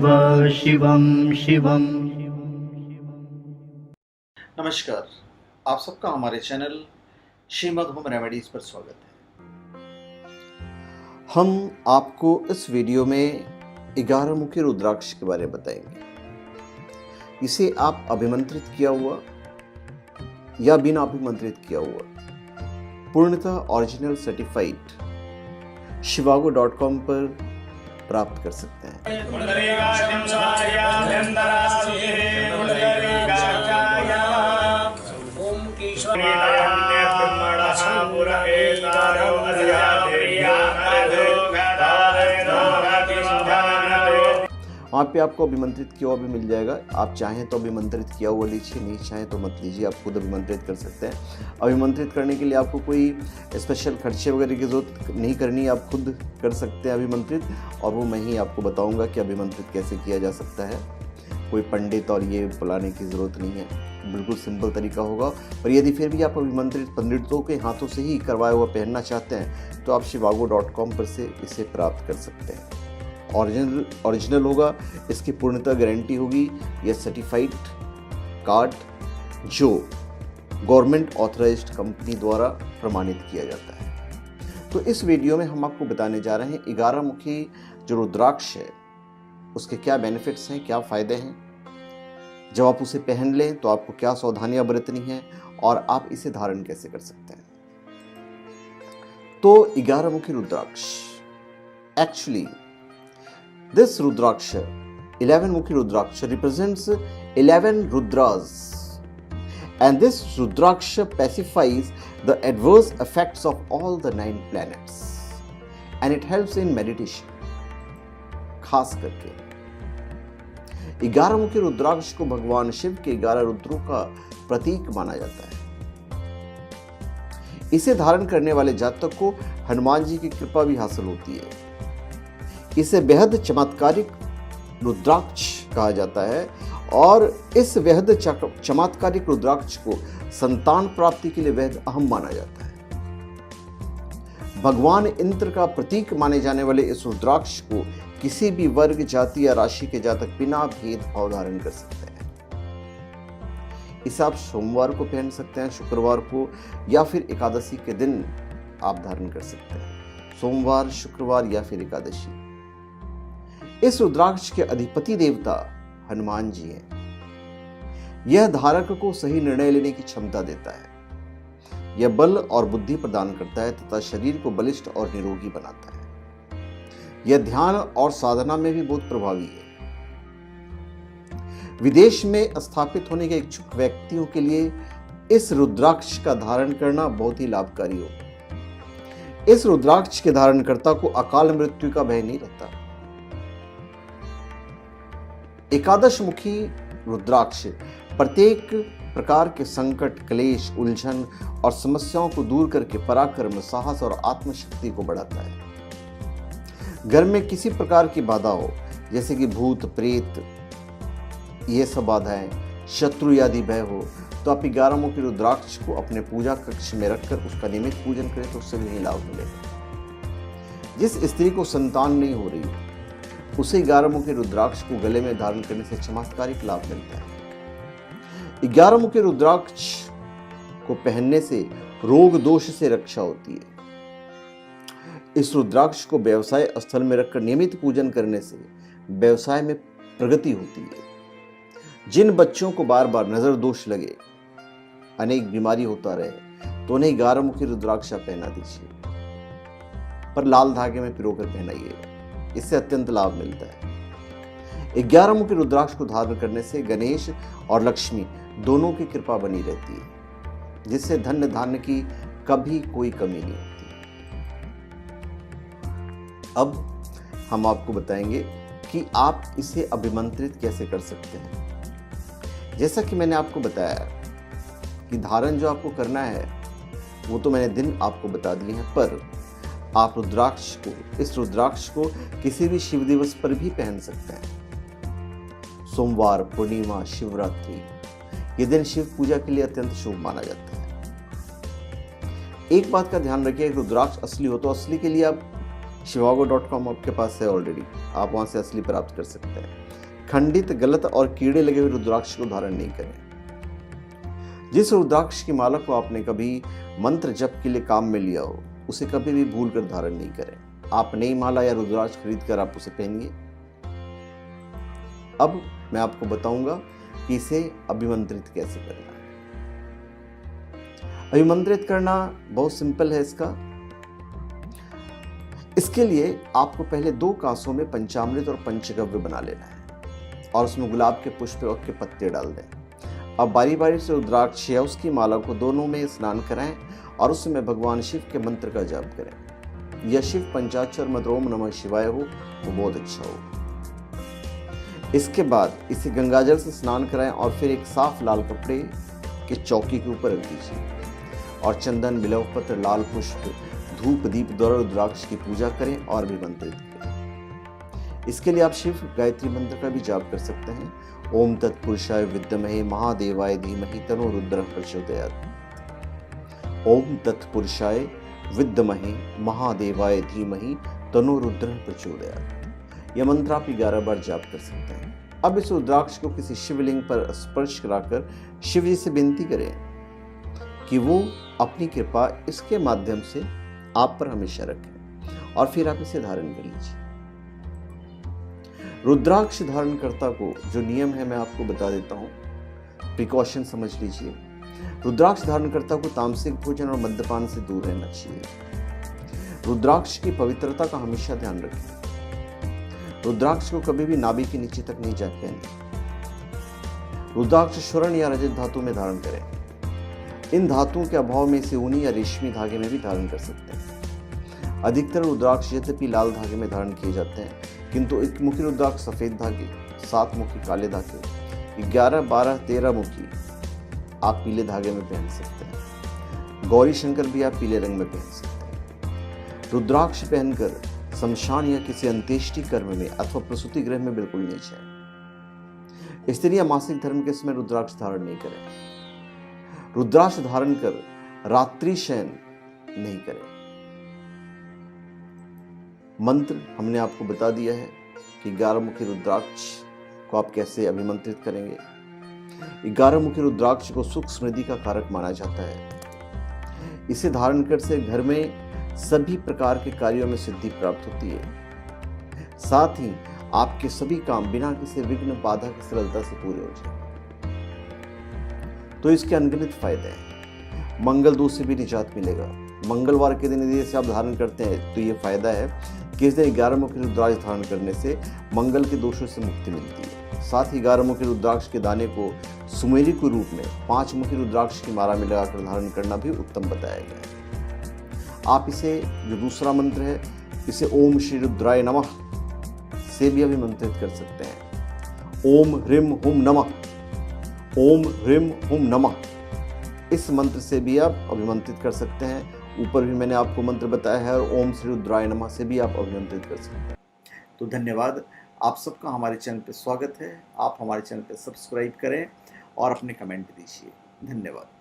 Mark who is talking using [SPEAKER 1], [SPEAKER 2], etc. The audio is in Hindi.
[SPEAKER 1] शिवं शिवं।
[SPEAKER 2] नमस्कार, आप सबका हमारे चैनल श्रीमद् होम रेमेडीज पर स्वागत है। हम आपको इस वीडियो में 11 मुखी रुद्राक्ष के बारे में बताएंगे। इसे आप अभिमंत्रित किया हुआ या बिना अभिमंत्रित किया हुआ पूर्णतः ओरिजिनल सर्टिफाइड shivago.com पर प्राप्त कर सकते हैं। वहाँ पे आपको अभिमंत्रित किया हुआ भी मिल जाएगा। आप चाहें तो अभिमंत्रित किया हुआ लीजिए, नहीं चाहें तो मत लीजिए, आप खुद अभिमंत्रित कर सकते हैं। अभिमंत्रित करने के लिए आपको कोई स्पेशल खर्चे वगैरह की ज़रूरत नहीं करनी, आप खुद कर सकते हैं अभिमंत्रित, और वो मैं ही आपको बताऊंगा कि अभिमंत्रित कैसे किया जा सकता है। कोई पंडित और ये बुलाने की ज़रूरत नहीं है, बिल्कुल सिंपल तरीका होगा। और यदि फिर भी आप अभिमंत्रित पंडितों के हाथों से ही करवाया हुआ पहनना चाहते हैं तो आप shivago.com पर से इसे प्राप्त कर सकते हैं। ओरिजिनल होगा, इसकी पूर्णतः गारंटी होगी। यह सर्टिफाइड कार्ड जो गवर्नमेंट ऑथराइज्ड कंपनी द्वारा प्रमाणित किया जाता है। तो इस वीडियो में हम आपको बताने जा रहे हैं 11 मुखी जो रुद्राक्ष है उसके क्या बेनिफिट्स हैं, क्या फ़ायदे हैं, जब आप उसे पहन लें तो आपको क्या सावधानियां बरतनी हैं और आप इसे धारण कैसे कर सकते हैं। तो 11 मुखी रुद्राक्ष, actually this Rudraksha, 11 Mukhi Rudraksha represents 11 Rudras, and this Rudraksha pacifies the adverse effects of all the 9 planets, and it helps in meditation. खास करके 11 मुखी रुद्राक्ष को भगवान शिव के 11 रुद्रों का प्रतीक माना जाता है। इसे धारण करने वाले जातक को हनुमान जी की कृपा भी हासिल होती है। इसे बेहद चमत्कारिक रुद्राक्ष कहा जाता है और इस बेहद चमत्कारिक रुद्राक्ष को संतान प्राप्ति के लिए बेहद अहम माना जाता है। भगवान इंद्र का प्रतीक माने जाने वाले इस रुद्राक्ष को किसी भी वर्ग, जाति या राशि के जातक बिना भेदभाव धारण कर सकते हैं। इसे आप सोमवार को पहन सकते हैं, शुक्रवार को, या फिर एकादशी के दिन आप धारण कर सकते हैं। सोमवार, शुक्रवार या फिर एकादशी। इस रुद्राक्ष के अधिपति देवता हनुमान जी हैं। यह धारक को सही निर्णय लेने की क्षमता देता है। यह बल और बुद्धि प्रदान करता है तथा शरीर को बलिष्ठ और निरोगी बनाता है। यह ध्यान और साधना में भी बहुत प्रभावी है। विदेश में स्थापित होने के इच्छुक व्यक्तियों के लिए इस रुद्राक्ष का धारण करना बहुत ही लाभकारी होगा। इस रुद्राक्ष के धारणकर्ता को अकाल मृत्यु का भय नहीं रहता। एकादश मुखी रुद्राक्ष प्रत्येक प्रकार के संकट, क्लेश, उलझन और समस्याओं को दूर करके पराक्रम, साहस और आत्मशक्ति को बढ़ाता है। घर में किसी प्रकार की बाधा हो, जैसे कि भूत प्रेत, ये सब बाधाएं, शत्रु आदि भय हो, तो आप 11 मुखी रुद्राक्ष को अपने पूजा कक्ष में रखकर उसका नियमित पूजन करें तो उससे भी लाभ मिलेगा। जिस स्त्री को संतान नहीं हो रही उसे 11 मुखी रुद्राक्ष को गले में धारण करने से चमत्कारिक लाभ मिलता है। 11 मुखी रुद्राक्ष को पहनने से रोग दोष से रक्षा होती है। इस रुद्राक्ष को व्यवसाय स्थल में रखकर नियमित पूजन करने से व्यवसाय में प्रगति होती है। जिन बच्चों को बार बार नजर दोष लगे, अनेक बीमारी होता रहे, तो उन्हें 11 मुखी रुद्राक्ष पहना दीजिए, पर लाल धागे में पिरोकर पहनाइएगा, इससे अत्यंत लाभ मिलता है। 11 मुखी रुद्राक्ष को धारण करने से गणेश और लक्ष्मी दोनों की कृपा बनी रहती है, जिससे धन धान्य की कभी कोई कमी नहीं होती। अब हम आपको बताएंगे कि आप इसे अभिमंत्रित कैसे कर सकते हैं। जैसा कि मैंने आपको बताया कि धारण जो आपको करना है वो तो मैंने दिन आपको बता दिए हैं, पर आप इस रुद्राक्ष को किसी भी शिव दिवस पर भी पहन सकते हैं। सोमवार, पूर्णिमा, शिवरात्रि, ये दिन शिव पूजा के लिए अत्यंत शुभ माना जाता है। एक बात का ध्यान रखिए, रुद्राक्ष असली हो तो असली के लिए आप shivago.com आपके पास है ऑलरेडी, आप वहां से असली प्राप्त कर सकते हैं। खंडित, गलत और कीड़े लगे हुए रुद्राक्ष को धारण नहीं करें। जिस रुद्राक्ष की माला को आपने कभी मंत्र जप के लिए काम में लिया हो, उसे कभी भी भूल कर धारण नहीं करें। आप नई माला या रुद्राक्ष खरीद कर आप उसे पहनिए। अब मैं आपको बताऊंगा कि इसे अभिमंत्रित कैसे करना है। अभिमंत्रित करना बहुत सिंपल है इसके लिए आपको पहले 2 कांसों में पंचामृत और पंचगव्य बना लेना है और उसमें गुलाब के पुष्प और के पत्ते डाल दें। अब बारी बारी से रुद्राक्ष या उसकी माला को दोनों में स्नान कराएं और उसमें भगवान शिव के मंत्र का जाप करें। यह शिव पंचाक्षर मंत्र ओम नमः शिवाय हो तो बहुत अच्छा हो। इसके बाद इसे गंगाजल से स्नान कराएं और फिर एक साफ लाल कपड़े के चौकी के ऊपर रख दीजिए और चंदन, बिल्व पत्र, लाल पुष्प, धूप दीप द्वारा रुद्राक्ष की पूजा करें और अभिमंत्रित करें। इसके लिए आप शिव गायत्री मंत्र का भी जाप कर सकते हैं। ओम तत्पुरुषाय विद्महे महादेवाय धीमहि तन्नो रुद्रः प्रचोदयात्। ओम तत्पुरुषाय विद्महे महादेवाय धीमहि तन्नो रुद्रः प्रचोदयात्। यह मंत्र आप 11 बार जाप कर सकते हैं। अब इस रुद्राक्ष को किसी शिवलिंग पर स्पर्श कराकर शिव जी से विनती करें कि वो अपनी कृपा इसके माध्यम से आप पर हमेशा रखें और फिर आप इसे धारण कर लीजिए। रुद्राक्ष धारणकर्ता को जो नियम है मैं आपको बता देता हूं, प्रिकॉशन समझ लीजिए। रुद्राक्ष धारणकर्ता को तामसिक भोजन और मद्यपान से दूर रहना चाहिए। रुद्राक्ष की पवित्रता का हमेशा ध्यान रखें। रुद्राक्ष को कभी भी नाभि के नीचे तक नहीं जाके पहने। रुद्राक्ष स्वर्ण या रजत धातु में धारण करें। इन धातुओं के अभाव में इसे ऊनी या रेशमी धागे में भी धारण कर सकते हैं। अधिकतर रुद्राक्ष यद्यपि लाल धागे में धारण किए जाते हैं, किंतु एक मुखी रुद्राक्ष सफेद धागे, 7 मुखी काले धागे, 11, 12, 13 मुखी आप पीले धागे में पहन सकते हैं। गौरी शंकर भी आप पीले रंग में पहन सकते हैं। रुद्राक्ष पहनकर शमशान या किसी अंत्येष्टि कर्म में अथवा प्रसूति गृह में बिल्कुल नहीं जाए। स्त्रियां मासिक धर्म के समय रुद्राक्ष धारण नहीं करें। रुद्राक्ष धारण कर रात्रि शयन नहीं करें। मंत्र हमने आपको बता दिया है कि 11 मुखी रुद्राक्ष को आप कैसे अभिमंत्रित करेंगे। 11 मुखी रुद्राक्ष को सुख समृद्धि का कारक माना जाता है। इसे धारण कर से घर में सभी प्रकार के कार्यों में सिद्धि प्राप्त होती है। साथ ही आपके सभी काम बिना किसी विघ्न बाधा की सरलता से पूरे हो जाए। तो इसके अनगिनत फायदे हैं। मंगल दोष से भी निजात मिलेगा। मंगलवार के दिन यदि इसे आप धारण करते हैं तो ये फायदा है कि इस दिन 11 मुखी रुद्राक्ष धारण करने से मंगल के दोषों से मुक्ति मिलती है। साथ ही 11 मुखी रुद्राक्ष के दाने को सुमेरी के रूप में 5 मुखी रुद्राक्ष की माला में लगाकर धारण करना भी उत्तम बताया गया है। आप इसे जो दूसरा मंत्र है, इसे ओम श्री रुद्राय नमः से भी अभिमंत्रित कर सकते हैं। ओम ह्रीम हुम नमः, ओम ह्रीम हुम नमः, इस मंत्र से भी आप अभिमंत्रित कर सकते हैं। ऊपर भी मैंने आपको मंत्र बताया है और ओम श्री रुद्राय नमः से भी आप अभिमंत्रित कर सकते हैं। तो धन्यवाद, आप सबका हमारे चैनल पे स्वागत है। आप हमारे चैनल पे सब्सक्राइब करें और अपने कमेंट दीजिए। धन्यवाद।